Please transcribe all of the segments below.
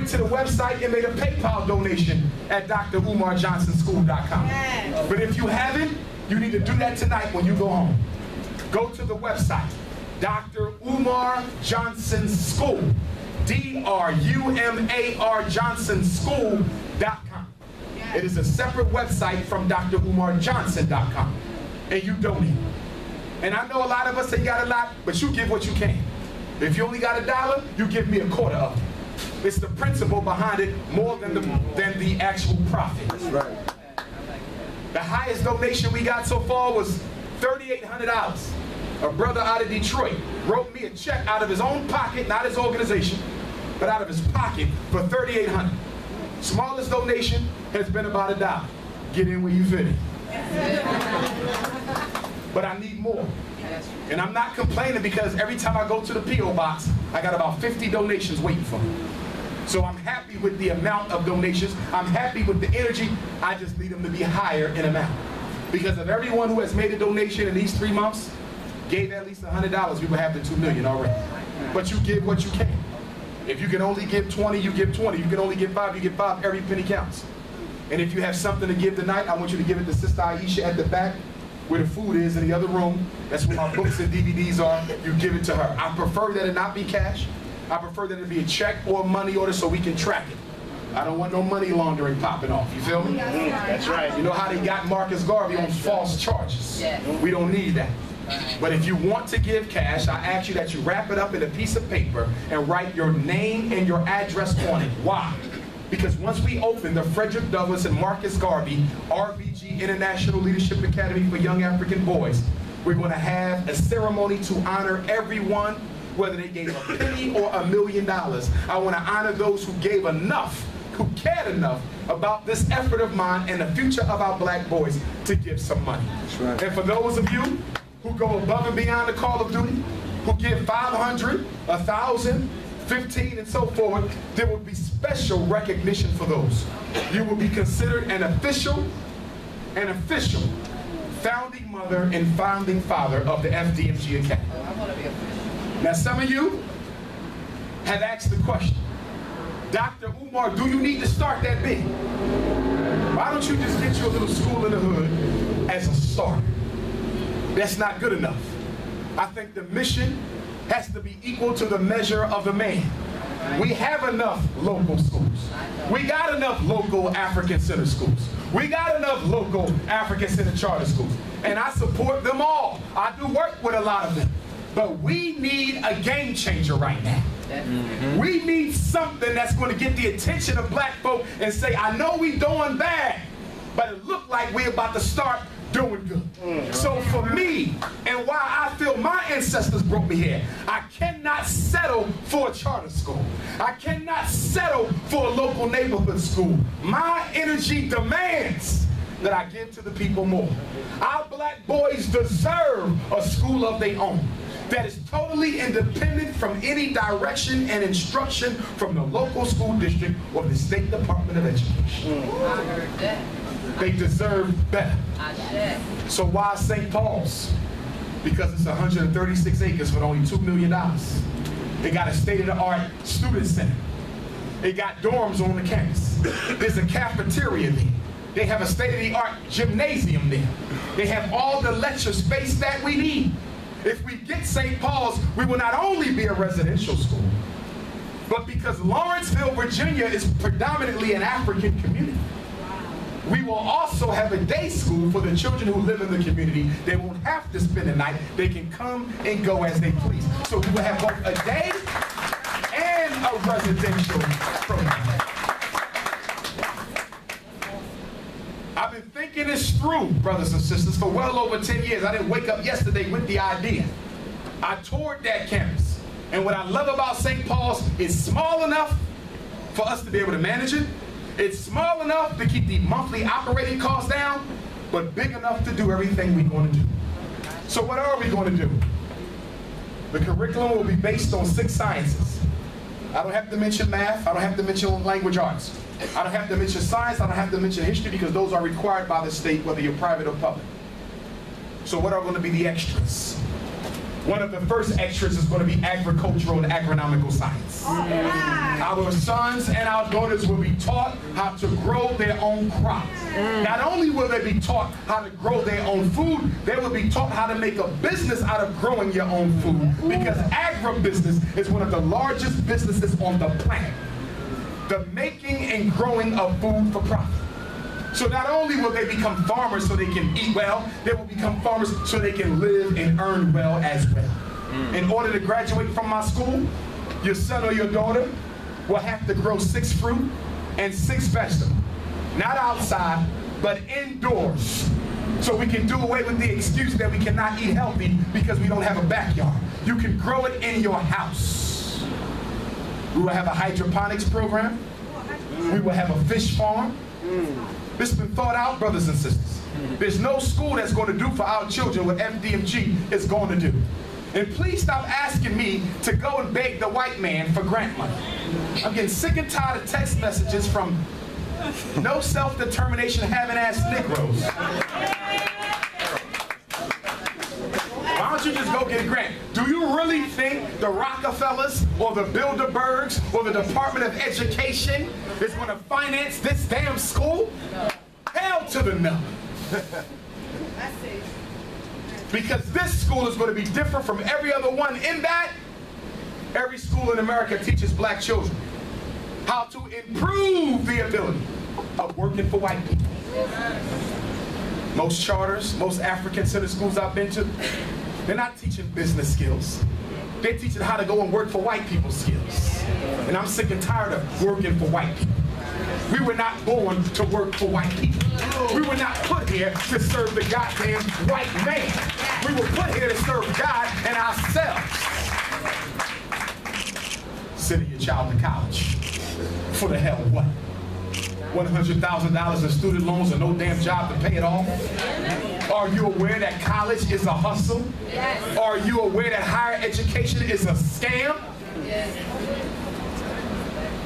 went to the website and made a PayPal donation at drumarjohnsonschool.com. But if you haven't, you need to do that tonight when you go home. Go to the website, Dr. Umar Johnson School, D-R-U-M-A-R JohnsonSchool.com. It is a separate website from drumarjohnson.com. And you donate. And I know a lot of us say you got a lot, but you give what you can. If you only got $1, you give me a quarter of it. It's the principle behind it more than the actual profit. That's right. The highest donation we got so far was $3,800. A brother out of Detroit wrote me a check out of his own pocket, not his organization, but out of his pocket for $3,800. Smallest donation has been about $1. Get in where you fit in. But I need more. And I'm not complaining because every time I go to the P.O. box, I got about 50 donations waiting for me. So I'm happy with the amount of donations. I'm happy with the energy. I just need them to be higher in amount. Because of everyone who has made a donation in these 3 months, gave at least $100, we would have the $2 million already. But you give what you can. If you can only give 20, you give 20. You can only give 5, you give 5. Every penny counts. And if you have something to give tonight, I want you to give it to Sister Aisha at the back, where the food is in the other room. That's where my books and DVDs are. You give it to her. I prefer that it not be cash. I prefer that it be a check or a money order so we can track it. I don't want no money laundering popping off. You feel me? That's right. You know how they got Marcus Garvey on false charges? We don't need that. But if you want to give cash, I ask you that you wrap it up in a piece of paper and write your name and your address on it. Why? Because once we open the Frederick Douglass and Marcus Garvey RBG International Leadership Academy for Young African Boys, we're going to have a ceremony to honor everyone, whether they gave a penny or $1 million. I want to honor those who gave enough, who cared enough about this effort of mine and the future of our black boys to give some money. That's right. And for those of you who go above and beyond the call of duty, who give 500, 1,000, 15, and so forth, there will be special recognition for those. You will be considered an official founding mother and founding father of the FDMG Academy. Now some of you have asked the question, Dr. Umar, do you need to start that big? Why don't you just get you a little school in the hood as a starter? That's not good enough. I think the mission has to be equal to the measure of the man. We have enough local schools. We got enough local African Center schools. We got enough local African Center charter schools. And I support them all. I do work with a lot of them. But we need a game changer right now. We need something that's going to get the attention of black folk and say, I know we doing bad, but it look like we're about to start doing good. So for me, and why I feel my ancestors brought me here, I cannot settle for a charter school. I cannot settle for a local neighborhood school. My energy demands that I give to the people more. Our black boys deserve a school of their own that is totally independent from any direction and instruction from the local school district or the State Department of Education. They deserve better. So why St. Paul's? Because it's 136 acres for only $2 million. They got a state-of-the-art student center. They got dorms on the campus. There's a cafeteria there. They have a state-of-the-art gymnasium there. They have all the lecture space that we need. If we get St. Paul's, we will not only be a residential school, but because Lawrenceville, Virginia is predominantly an African community, we will also have a day school for the children who live in the community. They won't have to spend the night. They can come and go as they please. So we will have both a day and a residential program. I've been thinking this through, brothers and sisters, for well over 10 years. I didn't wake up yesterday with the idea. I toured that campus. And what I love about St. Paul's, it's small enough for us to be able to manage it. It's small enough to keep the monthly operating costs down, but big enough to do everything we're going to do. So what are we going to do? The curriculum will be based on 6 sciences. I don't have to mention math. I don't have to mention language arts. I don't have to mention science. I don't have to mention history because those are required by the state, whether you're private or public. So what are going to be the extras? One of the first extras is going to be agricultural and agronomical science. Our sons and our daughters will be taught how to grow their own crops. Not only will they be taught how to grow their own food, they will be taught how to make a business out of growing your own food, because agribusiness is one of the largest businesses on the planet. The making and growing of food for profit. So not only will they become farmers so they can eat well, they will become farmers so they can live and earn well as well. In order to graduate from my school, your son or your daughter will have to grow 6 fruit and 6 vegetables. Not outside, but indoors. So we can do away with the excuse that we cannot eat healthy because we don't have a backyard. You can grow it in your house. We will have a hydroponics program. We will have a fish farm. This has been thought out, brothers and sisters. There's no school that's going to do for our children what FDMG is going to do. And please stop asking me to go and beg the white man for grant money. I'm getting sick and tired of text messages from no self-determination having ass Negroes. Why don't you just go get a grant? Do you really think the Rockefellers or the Bilderbergs or the Department of Education is going to finance this damn school? Hell to the no. Because this school is going to be different from every other one in that every school in America teaches black children how to improve the ability of working for white people. Most charters, most African-centered schools I've been to, they're not teaching business skills. They're teaching how to go and work for white people's skills. And I'm sick and tired of working for white people. We were not born to work for white people. We were not put here to serve the goddamn white man. We were put here to serve God and ourselves. Sending your child to college. For the hell what? $100,000 in student loans and no damn job to pay it off? Are you aware that college is a hustle? Yes. Are you aware that higher education is a scam? Yes.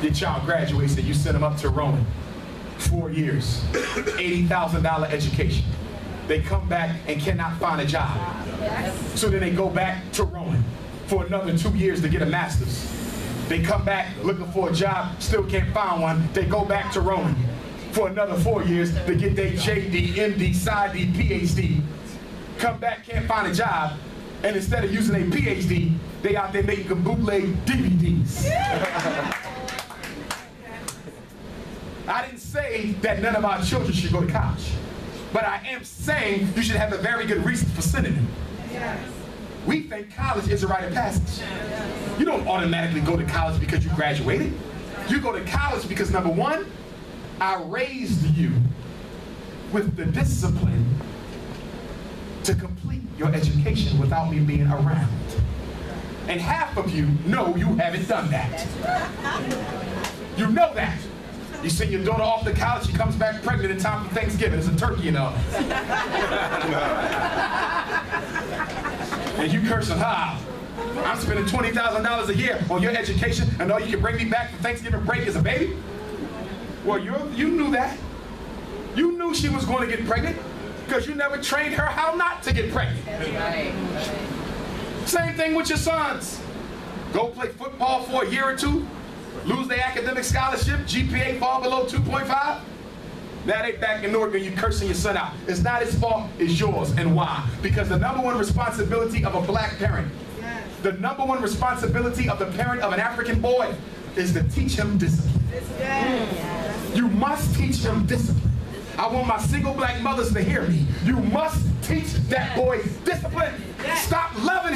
Your child graduates and you send them up to Rome. 4 years, $80,000 education. They come back and cannot find a job. Yes. So then they go back to Rome for another 2 years to get a master's. They come back looking for a job, still can't find one. They go back to Rome for another 4 years to get their JD, MD, PsyD, PhD. Come back, can't find a job, and instead of using a PhD, they out there making bootleg DVDs. I didn't say that none of our children should go to college, but I am saying you should have a very good reason for sending them. Yes. We think college is a rite of passage. You don't automatically go to college because you graduated. You go to college because, number one, I raised you with the discipline to complete your education without me being around. And half of you know you haven't done that. You know that. You send your daughter off to college, she comes back pregnant in time for Thanksgiving. There's a turkey in her. And you cursing her out. I'm spending $20,000 a year on your education, and all you can bring me back for Thanksgiving break is a baby? Well, you knew that. You knew she was going to get pregnant because you never trained her how not to get pregnant. Right. Same thing with your sons. Go play football for a year or two, lose their academic scholarship, GPA fall below 2.5. Now they back in Newark and you cursing your son out. It's not his fault, it's yours. And why? Because the number one responsibility of a black parent, the number one responsibility of the parent of an African boy is to teach him discipline. You must teach him discipline. I want my single black mothers to hear me. You must teach that boy discipline. Stop loving